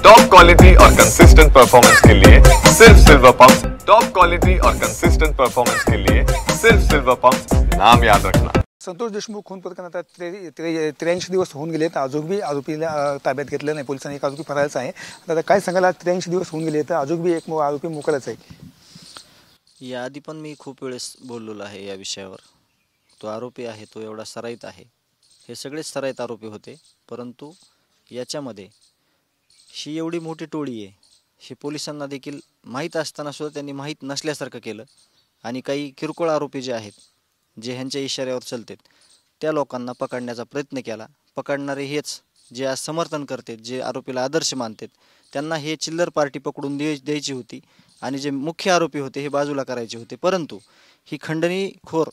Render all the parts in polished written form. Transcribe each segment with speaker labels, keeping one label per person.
Speaker 1: Top quality और consistent performance के लिए सिर्फ सिल्वर पंप। टॉप क्वालिटी और कंसिस्टेंट परफॉर्मेंस के लिए सिर्फ सिल्वर पंप, नाम याद रखना।
Speaker 2: संतोष देशमुख खून प्रकरणात 83 दिवस होऊन गेलेत, अजूनही आरोपीला ताब्यात घेतलं नाही पोलिसांनी। एक आरोपी फरारचा आहे। आता काय सांगाल, 83 दिवस होऊन गेले तर अजूनही एक आरोपी मोकळाच आहे।
Speaker 3: याआधी पण मी खूप वेळेस बोललेलो आहे या विषयावर। तो आरोपी आहे तो एवढा सराईत आहे, हे सगळेच सराईत आरोपी होते, परंतु याच्यामध्ये ही एवढी मोठी टोळी आहे हे पोलिसांना देखील माहीत असताना सुद्धा त्यांनी माहीत नसल्यासारखं केलं। आणि काही किरकोळ आरोपी जे आहेत, जे ह्यांच्या इशाऱ्यावर चलतात, त्या लोकांना पकडण्याचा प्रयत्न केला। पकडणारे हेच जे आज समर्थन करतात, जे आरोपीला आदर्श मानतात, त्यांना हे चिल्लर पार्टी पकडून द्यायची होती आणि जे मुख्य आरोपी होते हे बाजूला करायचे होते। परंतु ही खंडणीखोर,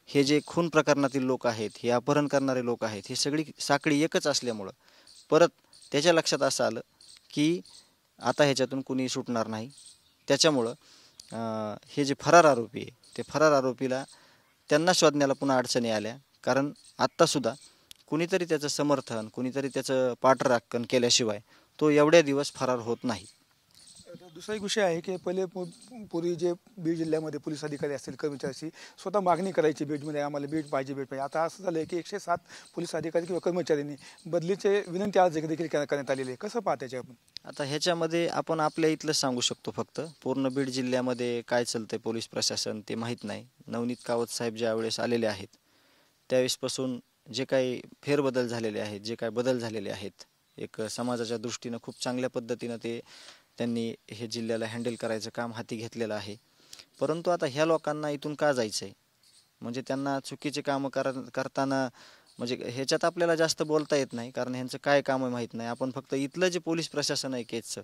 Speaker 3: हे जे खून प्रकरणातील लोक आहेत, हे अपहरण करणारे लोक आहेत, ही सगळी साखळी एकच असल्यामुळं परत त्याच्या लक्षात असं आलं की आता ह्याच्यातून कुणी सुटणार नाही। त्याच्यामुळं हे जे फरार आरोपी आहे, ते फरार आरोपीला त्यांना शोधण्याला पुन्हा अडचणी आल्या, कारण आत्तासुद्धा कुणीतरी त्याचं समर्थन, कुणीतरी त्याचं पाठराखण केल्याशिवाय तो एवढ्या दिवस फरार होत नाही।
Speaker 2: दुसरा एक विषय आहे की पहिले पूर्वी जे बीड जिल्ह्यामध्ये पोलीस अधिकारी असतील, कर्मचारी स्वतः मागणी करायची बीडमध्ये, आम्हाला बीड पाहिजे। आता असं झालं की 107 पोलीस अधिकारी किंवा कर्मचाऱ्यांनी बदलीचे विनंती आज देखील करण्यात आलेली आहे। कसं पाहताय आपण?
Speaker 3: आता ह्याच्यामध्ये आपण आपल्या इथलं सांगू शकतो, फक्त पूर्ण बीड जिल्ह्यामध्ये काय चालतंय पोलीस प्रशासन ते माहीत नाही। नवनीत कावत साहेब ज्या वेळेस आलेले आहेत त्यावेळेसपासून जे काही फेरबदल झालेले आहेत, जे काही बदल झालेले आहेत, एक समाजाच्या दृष्टीनं खूप चांगल्या पद्धतीनं त्यांनी हे जिल्ह्याला हँडल करायचं काम हाती घेतलेलं आहे। परंतु आता ह्या लोकांना इथून का जायचं आहे, म्हणजे त्यांना चुकीचे कामं करताना म्हणजे ह्याच्यात आपल्याला जास्त बोलता येत नाही, कारण ह्यांचं काय काम आहे माहीत नाही। आपण फक्त इथलं जे पोलीस प्रशासन आहे केजचं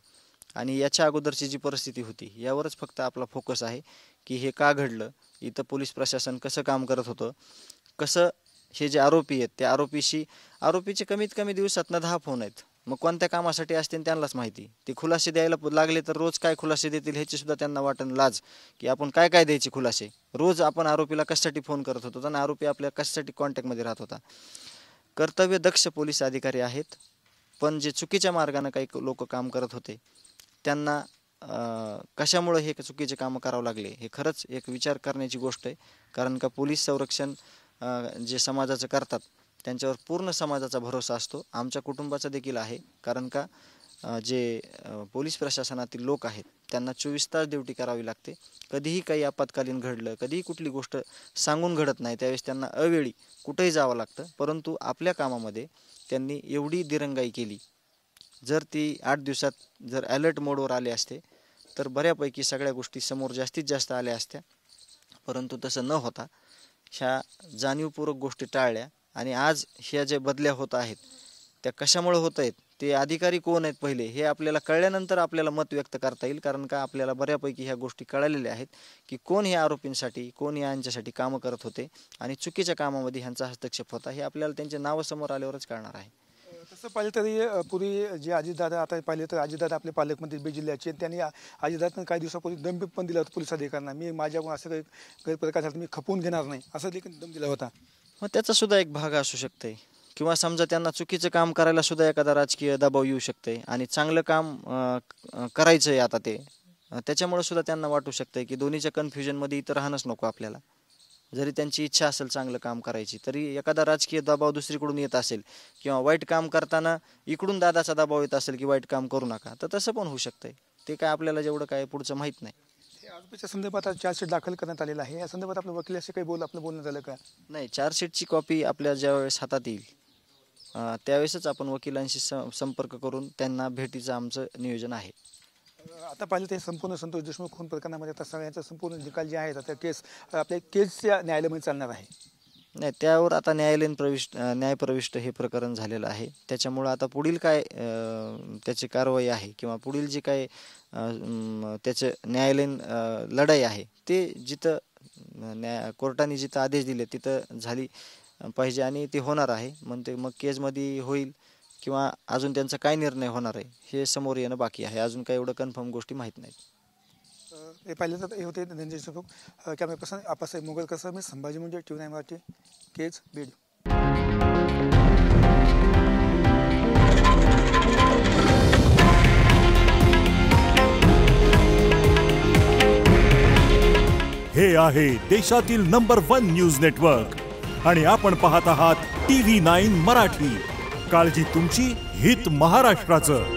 Speaker 3: आणि याच्या अगोदरची जी परिस्थिती होती यावरच फक्त आपला फोकस आहे की हे का घडलं, इथं पोलीस प्रशासन कसं काम करत होतं, कसं हे जे आरोपी आहेत त्या आरोपीचे कमीत कमी दिवसातनं 10 फोन आहेत, मग कोणत्या कामासाठी असतील त्यांनाच माहिती। ते खुलासे द्यायला लागले तर रोज काय खुलासे देतील ह्याची सुद्धा त्यांना वाटण लाज, की आपण काय काय द्यायचे खुलासे। रोज आपण आरोपीला कशासाठी फोन करत होतो आणि आरोपी आपल्या कशासाठी कॉन्टॅक्टमध्ये राहत होता। कर्तव्य दक्ष पोलीस अधिकारी आहेत, पण जे चुकीच्या मार्गाने काही लोक काम करत होते त्यांना कशामुळे हे चुकीचे कामं करावं लागले हे खरंच एक विचार करण्याची गोष्ट आहे। कारण का पोलीस संरक्षण जे समाजाचं करतात त्यांच्यावर पूर्ण समाजाचा भरोसा असतो, आमच्या कुटुंबाचा देखील आहे। कारण का जे पोलीस प्रशासनातील लोक आहेत त्यांना 24 तास ड्युटी करावी लागते। कधीही काही आपत्कालीन घडलं, कधीही कुठली गोष्ट सांगून घडत नाही, त्यावेळेस त्यांना अवेळी कुठेही जावं लागतं। परंतु आपल्या कामामध्ये त्यांनी एवढी दिरंगाई केली, जर ती 8 दिवसात जर अलर्ट मोडवर आले असते तर बऱ्यापैकी सगळ्या गोष्टी समोर जास्तीत जास्त आल्या असत्या। परंतु तसं न होता ह्या जाणीवपूर्वक गोष्टी टाळल्या आणि आज ह्या जे बदल्या होत आहेत त्या कशामुळे होत आहेत, ते अधिकारी कोण आहेत पहिले हे आपल्याला कळल्यानंतर आपल्याला मत व्यक्त करता येईल। कारण का आपल्याला बऱ्यापैकी ह्या गोष्टी कळलेल्या आहेत की कोण ह्या आरोपींसाठी, कोण यांच्यासाठी कामं करत होते आणि चुकीच्या कामामध्ये ह्यांचा हस्तक्षेप होता हे आपल्याला त्यांचे नावं समोर आल्यावरच कळणार आहे।
Speaker 2: तसं पाहिलं तरी पूर्वी जे अजितदादा, आता पाहिलं तर अजितदादा आपले पालकमंत्री बीड जिल्ह्याचे, त्यांनी अजितदादांना काही दिवसापूर्वी दम पण दिला होता पोलीस अधिकाऱ्यांना, मी माझ्याकडून असं काही गैरप्रकार झाला मी खपवून घेणार नाही असं देखील दम दिला होता।
Speaker 3: मग त्याचा सुद्धा एक भाग असू शकते, किंवा समजा त्यांना चुकीचं काम करायला सुद्धा एखादा राजकीय दबाव येऊ शकते आणि चांगलं काम करायचं आहे आता ते, त्याच्यामुळे सुद्धा त्यांना वाटू शकतं की दोन्हीच्या कन्फ्युजनमध्ये इथं राहणंच नको आपल्याला। जरी त्यांची इच्छा असेल चांगलं काम करायची तरी एखादा राजकीय दबाव दुसरीकडून येत असेल, किंवा वाईट काम करताना इकडून दादाचा दबाव येत असेल की वाईट काम करू नका, तर तसं पण होऊ शकतंय। ते काय आपल्याला जेवढं काय पुढचं माहीत नाही।
Speaker 2: आरोपीच्या संदर्भात चार्जशीट दाखल करण्यात आलेला आहे, या संदर्भात आपलं वकील असे काही आपलं बोलणं झालं का?
Speaker 3: नाही, चार्जशीटची कॉपी आपल्या ज्यावेळेस हातात येईल त्यावेळेसच आपण वकिलांशी संपर्क करून त्यांना भेटीचं आमचं नियोजन आहे।
Speaker 2: आता पाहिलं ते संपूर्ण संतोष देशमुख खून प्रकरणामध्ये आता सगळ्यांचा संपूर्ण निकाल जे आहेत आता केस आपल्या केसच्या न्यायालयामध्ये चालणार आहे।
Speaker 3: नाही, त्यावर आता न्यायप्रविष्ट हे प्रकरण झालेलं आहे, त्याच्यामुळं आता पुढील काय त्याची कारवाई आहे किंवा पुढील जे काय त्याचं न्यायालयीन लढाई आहे ते जिथं कोर्टाने जिथं आदेश दिले तिथं झाली पाहिजे आणि ते होणार आहे। मग केसमध्ये होईल किंवा अजून त्यांचा काय निर्णय होणार आहे हे समोर येणं बाकी आहे, अजून काही एवढं कन्फर्म गोष्टी माहीत नाहीत।
Speaker 2: हे पाहिलं तर हे होते धनंजय देशमुख, कॅमेरा पर्सन आप्पासाहेब मोगलकर, मी संभाजी म्हणजे TV9 मराठी, केज, बीड।
Speaker 4: हे आहे देशातील नंबर 1 न्यूज नेटवर्क आणि आपण पाहत आहात TV9 मराठी. काळजी तुमची, हित महाराष्ट्राचं.